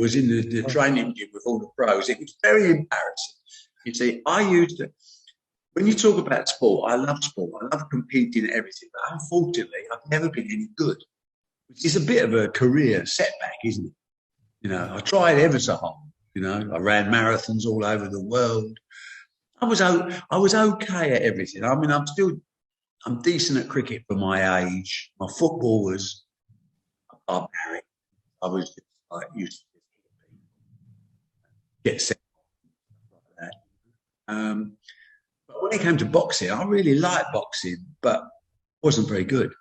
was in the training gym with all the pros. It was very embarrassing. You see, I used to, when you talk about sport, I love sport. I love competing at everything. But unfortunately, I've never been any good, which is a bit of a career setback, isn't it? You know, I tried ever so hard. You know, I ran marathons all over the world. I was okay at everything. I mean, I'm decent at cricket for my age. My football was barbaric. I was just like used to get set like that. But when it came to boxing, I really liked boxing, but wasn't very good.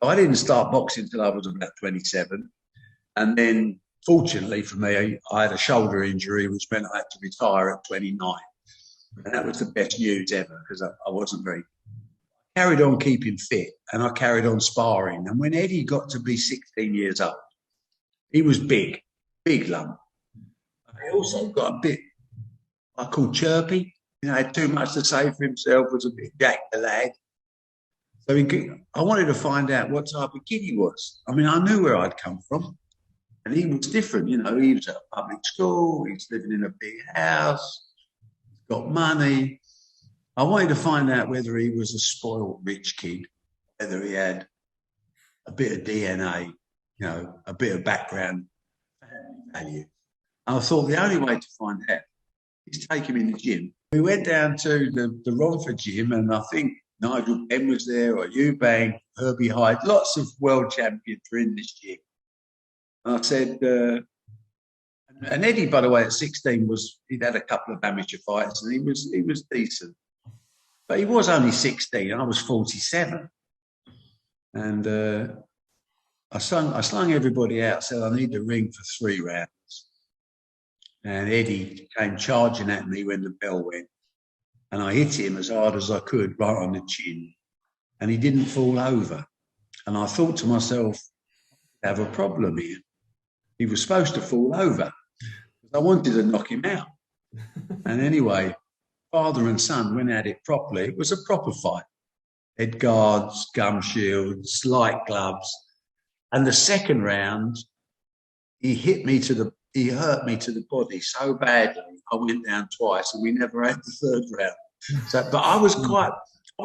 I didn't start boxing until I was about 27. And then, fortunately for me, I had a shoulder injury, which meant I had to retire at 29. And that was the best news ever because I wasn't very. I carried on keeping fit and I carried on sparring. And when Eddie got to be 16 years old, he was big lump. He also got a bit, I call chirpy. You know, had too much to say for himself, was a bit Jack the lad. So I wanted to find out what type of kid he was. I mean, I knew where I'd come from. And he was different, you know, he was at a public school, he's living in a big house, he's got money. I wanted to find out whether he was a spoiled rich kid, whether he had a bit of DNA, you know, a bit of background value. And I thought the only way to find out is take him in the gym. We went down to the Romford gym, and I think Nigel Penn was there, or Eubank, Herbie Hyde, lots of world champions were in this gym. And I said, and Eddie, by the way, at 16 he'd had a couple of amateur fights, and he was decent, but he was only 16. I was 47, and I slung everybody out. Said I need the ring for 3 rounds, and Eddie came charging at me when the bell went, and I hit him as hard as I could, right on the chin, and he didn't fall over. And I thought to myself, I have a problem here. He was supposed to fall over because I wanted to knock him out. And anyway, father and son went at it properly. It was a proper fight. Head guards, gum shields, light gloves. And the second round, he hurt me to the body so badly, I went down twice and we never had the third round. So, but I was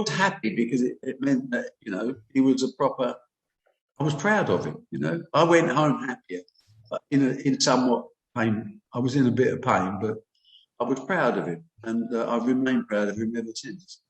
happy because it meant that, you know, he was I was proud of him, you know. I went home happier. In somewhat pain. I was in a bit of pain, but I was proud of him, and I've remained proud of him ever since.